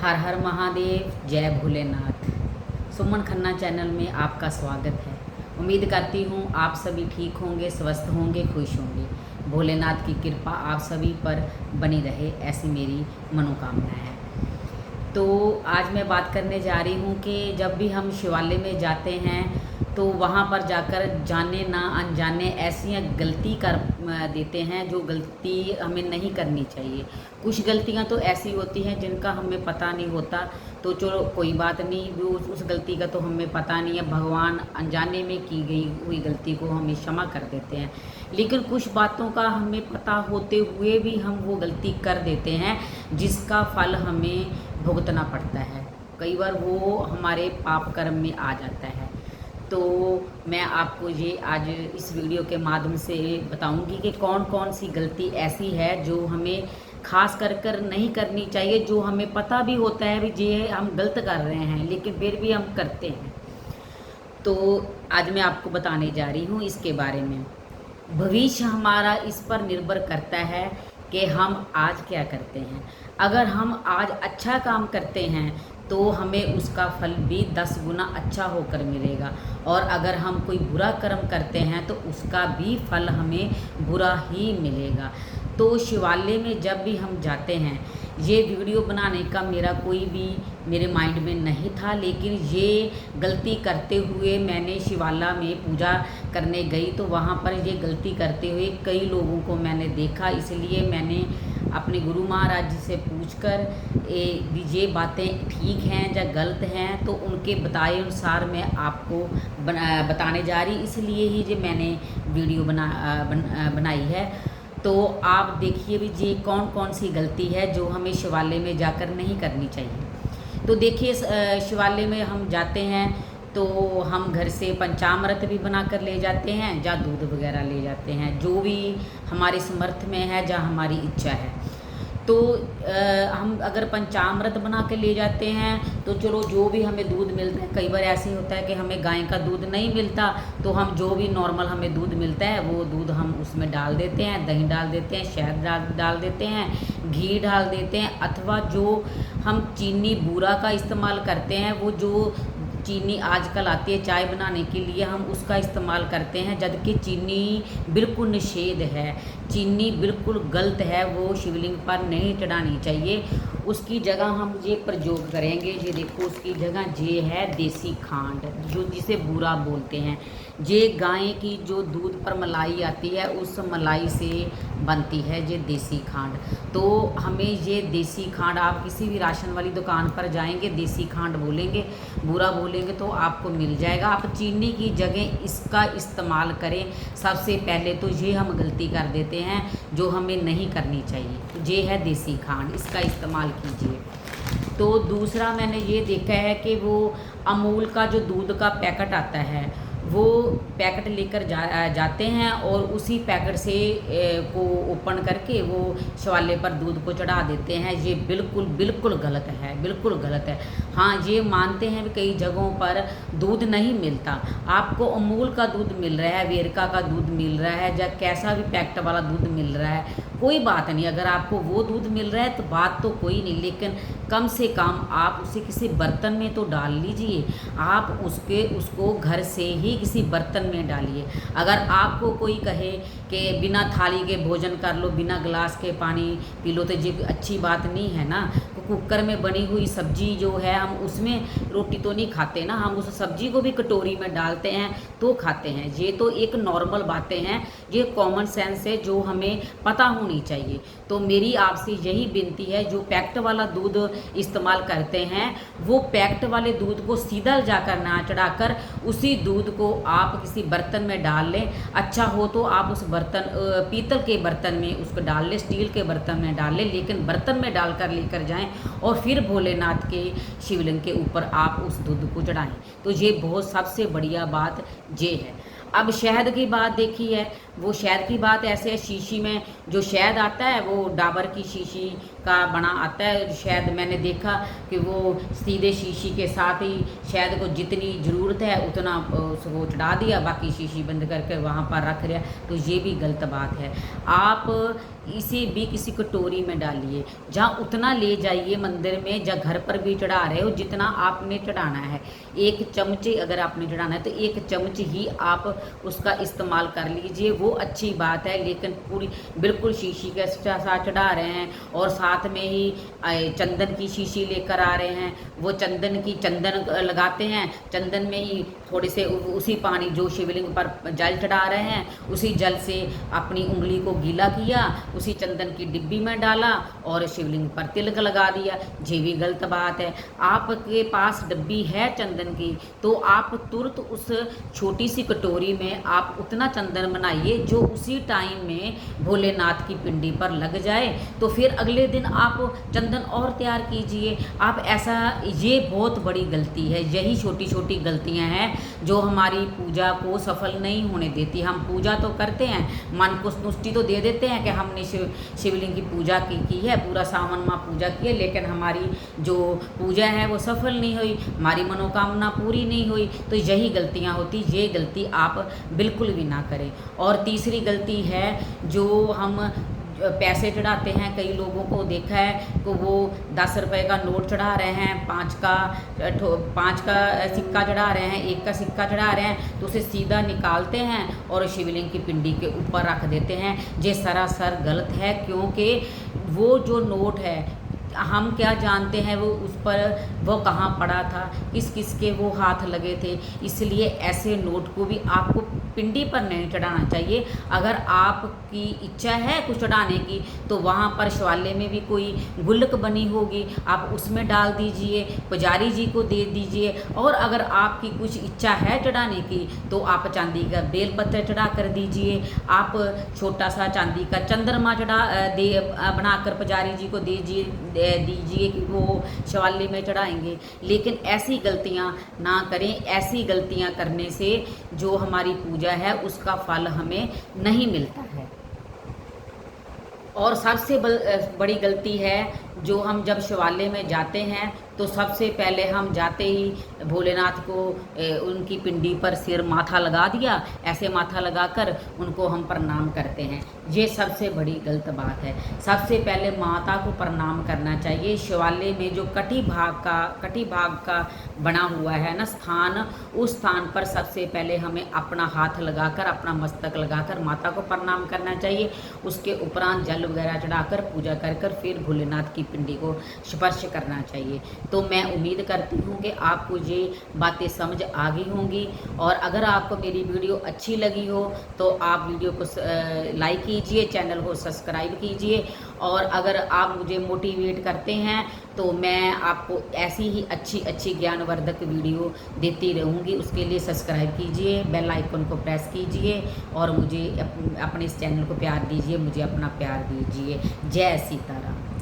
हर हर महादेव, जय भोलेनाथ। सुमन खन्ना चैनल में आपका स्वागत है। उम्मीद करती हूँ आप सभी ठीक होंगे, स्वस्थ होंगे, खुश होंगे। भोलेनाथ की कृपा आप सभी पर बनी रहे, ऐसी मेरी मनोकामना है। तो आज मैं बात करने जा रही हूँ कि जब भी हम शिवालय में जाते हैं तो वहाँ पर जाकर जाने ना अनजाने ऐसी गलती कर देते हैं जो गलती हमें नहीं करनी चाहिए। कुछ गलतियाँ तो ऐसी होती हैं जिनका हमें पता नहीं होता, तो चलो कोई बात नहीं, वो उस गलती का तो हमें पता नहीं है। भगवान अनजाने में की गई हुई गलती को हमें क्षमा कर देते हैं। लेकिन कुछ बातों का हमें पता होते हुए भी हम वो गलती कर देते हैं जिसका फल हमें भुगतना पड़ता है। कई बार वो हमारे पाप कर्म में आ जाता है। तो मैं आपको ये आज इस वीडियो के माध्यम से बताऊंगी कि कौन कौन सी गलती ऐसी है जो हमें खास कर नहीं करनी चाहिए, जो हमें पता भी होता है भी ये हम गलत कर रहे हैं लेकिन फिर भी हम करते हैं। तो आज मैं आपको बताने जा रही हूँ इसके बारे में। भविष्य हमारा इस पर निर्भर करता है कि हम आज क्या करते हैं। अगर हम आज अच्छा काम करते हैं तो हमें उसका फल भी 10 गुना अच्छा होकर मिलेगा, और अगर हम कोई बुरा कर्म करते हैं तो उसका भी फल हमें बुरा ही मिलेगा। तो शिवालय में जब भी हम जाते हैं, ये वीडियो बनाने का मेरा कोई भी मेरे माइंड में नहीं था, लेकिन ये गलती करते हुए मैंने शिवाला में पूजा करने गई तो वहाँ पर ये गलती करते हुए कई लोगों को मैंने देखा। इसलिए मैंने अपने गुरु महाराज जी से पूछकर ये बातें ठीक हैं या गलत हैं, तो उनके बताए अनुसार मैं आपको बताने जा रही, इसलिए ही ये मैंने वीडियो बनाई है। तो आप देखिए भी ये कौन कौन सी गलती है जो हमें शिवालय में जाकर नहीं करनी चाहिए। तो देखिए, शिवालय में हम जाते हैं तो हम घर से पंचामृत भी बना कर ले जाते हैं या दूध वगैरह ले जाते हैं, जो भी हमारे समर्थ में है या हमारी इच्छा है। तो हम अगर पंचामृत बना के ले जाते हैं तो चलो जो भी हमें दूध मिलता है, कई बार ऐसे होता है कि हमें गाय का दूध नहीं मिलता, तो हम जो भी नॉर्मल हमें दूध मिलता है वो दूध हम उसमें डाल देते हैं, दही डाल देते हैं, शहद डाल देते हैं, घी डाल देते हैं, अथवा जो हम चीनी बूरा का इस्तेमाल करते हैं, वो जो चीनी आजकल आती है चाय बनाने के लिए, हम उसका इस्तेमाल करते हैं, जबकि चीनी बिल्कुल निषेध है, चीनी बिल्कुल गलत है, वो शिवलिंग पर नहीं चढ़ानी चाहिए। उसकी जगह हम ये प्रयोग करेंगे, ये देखो उसकी जगह ये है देसी खांड, जो जिसे बूरा बोलते हैं। ये गाय की जो दूध पर मलाई आती है उस मलाई से बनती है ये देसी खांड। तो हमें ये देसी खांड, आप किसी भी राशन वाली दुकान पर जाएंगे, देसी खांड बोलेंगे, बूरा बोलेंगे तो आपको मिल जाएगा। आप चीनी की जगह इसका इस्तेमाल करें। सबसे पहले तो ये हम गलती कर देते हैं जो हमें नहीं करनी चाहिए। ये है देसी खांड, इसका इस्तेमाल कीजिए। तो दूसरा मैंने ये देखा है कि वो अमूल का जो दूध का पैकेट आता है, वो पैकेट लेकर जाते हैं और उसी पैकेट से को ओपन करके वो शिवालय पर दूध को चढ़ा देते हैं। ये बिल्कुल बिल्कुल गलत है, बिल्कुल गलत है। हाँ, ये मानते हैं कि कई जगहों पर दूध नहीं मिलता, आपको अमूल का दूध मिल रहा है, वेरका का दूध मिल रहा है, या कैसा भी पैकेट वाला दूध मिल रहा है, कोई बात नहीं। अगर आपको वो दूध मिल रहा है तो बात तो कोई नहीं, लेकिन कम से कम आप उसे किसी बर्तन में तो डाल लीजिए। आप उसको घर से ही किसी बर्तन में डालिए। अगर आपको कोई कहे कि बिना थाली के भोजन कर लो, बिना गिलास के पानी पी लो, तो ये अच्छी बात नहीं है ना। कुकर में बनी हुई सब्जी जो है, हम उसमें रोटी तो नहीं खाते ना, हम उस सब्जी को भी कटोरी में डालते हैं तो खाते हैं। ये तो एक नॉर्मल बातें हैं, ये कॉमन सेंस है जो हमें पता होनी चाहिए। तो मेरी आपसे यही विनती है, जो पैकेट वाला दूध इस्तेमाल करते हैं वो पैकेट वाले दूध को सीधा जाकर ना चढ़ाकर उसी दूध को आप किसी बर्तन में डाल लें। अच्छा हो तो आप उस बर्तन पीतल के बर्तन में उसको डाल लें, स्टील के बर्तन में डाल लें, लेकिन बर्तन में डालकर लेकर जाएं और फिर भोलेनाथ के शिवलिंग के ऊपर आप उस दूध को चढ़ाएं। तो ये बहुत सबसे बढ़िया बात ये है। अब शहद की बात देखी है, वो शहद की बात ऐसे है, शीशी में जो शहद आता है वो डाबर की शीशी का बना आता है। शायद मैंने देखा कि वो सीधे शीशी के साथ ही शायद को जितनी ज़रूरत है उतना उसको चढ़ा दिया, बाकी शीशी बंद करके वहाँ पर रख दिया, तो ये भी गलत बात है। आप इसे भी किसी कटोरी में डालिए, जहाँ उतना ले जाइए मंदिर में, जहाँ घर पर भी चढ़ा रहे हो जितना आपने चढ़ाना है। एक चमचे अगर आपने चढ़ाना है तो एक चम्मच ही आप उसका इस्तेमाल कर लीजिए, वो अच्छी बात है। लेकिन पूरी बिल्कुल शीशी के साथ चढ़ा रहे हैं और साथ में ही चंदन की शीशी लेकर आ रहे हैं, वो चंदन लगाते हैं, चंदन में ही थोड़े से उसी पानी जो शिवलिंग पर जल चढ़ा रहे हैं उसी जल से अपनी उंगली को गीला किया, उसी चंदन की डिब्बी में डाला और शिवलिंग पर तिलक लगा दिया। ये भी गलत बात है। आपके पास डिब्बी है चंदन की तो आप तुरंत उस छोटी सी कटोरी में आप उतना चंदन बनाइए जो उसी टाइम में भोलेनाथ की पिंडी पर लग जाए, तो फिर अगले दिन आप चंदन और तैयार कीजिए। आप ऐसा, ये बहुत बड़ी गलती है। यही छोटी छोटी गलतियां हैं जो हमारी पूजा को सफल नहीं होने देती। हम पूजा तो करते हैं, मन को संतुष्टि तो दे देते हैं कि हमने शिवलिंग की पूजा की है, पूरा सावन माह पूजा की है, लेकिन हमारी जो पूजा है वो सफल नहीं हुई, हमारी मनोकामना पूरी नहीं हुई। तो यही गलतियां होती, ये गलती आप बिल्कुल भी ना करें। और तीसरी गलती है जो हम पैसे चढ़ाते हैं, कई लोगों को देखा है कि वो 10 रुपए का नोट चढ़ा रहे हैं, 5 का सिक्का चढ़ा रहे हैं, 1 का सिक्का चढ़ा रहे हैं, तो उसे सीधा निकालते हैं और शिवलिंग की पिंडी के ऊपर रख देते हैं। ये सरासर गलत है, क्योंकि वो जो नोट है हम क्या जानते हैं वो उस पर वो कहाँ पड़ा था, किस किस के वो हाथ लगे थे। इसलिए ऐसे नोट को भी आपको पिंडी पर नहीं चढ़ाना चाहिए। अगर आपकी इच्छा है कुछ चढ़ाने की तो वहाँ पर शिवालय में भी कोई गुल्लक बनी होगी, आप उसमें डाल दीजिए, पुजारी जी को दे दीजिए। और अगर आपकी कुछ इच्छा है चढ़ाने की तो आप चांदी का बेलपत्र चढ़ा कर दीजिए, आप छोटा सा चांदी का चंद्रमा बनाकर पुजारी जी को दीजिए कि वो शिवालय में चढ़ाएंगे। लेकिन ऐसी गलतियां ना करें। ऐसी गलतियां करने से जो हमारी पूजा है उसका फल हमें नहीं मिलता है। और सबसे बड़ी गलती है जो हम जब शिवालय में जाते हैं तो सबसे पहले हम जाते ही भोलेनाथ को उनकी पिंडी पर सिर माथा लगा दिया, ऐसे माथा लगाकर उनको हम प्रणाम करते हैं। ये सबसे बड़ी गलत बात है। सबसे पहले माता को प्रणाम करना चाहिए। शिवालय में जो कटी भाग का बना हुआ है ना स्थान, उस स्थान पर सबसे पहले हमें अपना हाथ लगाकर, अपना मस्तक लगाकर माता को प्रणाम करना चाहिए। उसके उपरांत जल वगैरह चढ़ाकर पूजा कर फिर भोलेनाथ की पिंडी को स्पर्श करना चाहिए। तो मैं उम्मीद करती हूँ कि आपको ये बातें समझ आ गई होंगी। और अगर आपको मेरी वीडियो अच्छी लगी हो तो आप वीडियो को लाइक कीजिए, चैनल को सब्सक्राइब कीजिए। और अगर आप मुझे मोटिवेट करते हैं तो मैं आपको ऐसी ही अच्छी ज्ञानवर्धक वीडियो देती रहूँगी। उसके लिए सब्सक्राइब कीजिए, बेल आइकन को प्रेस कीजिए और मुझे अपने इस चैनल को प्यार दीजिए, मुझे अपना प्यार दीजिए। जय सीताराम।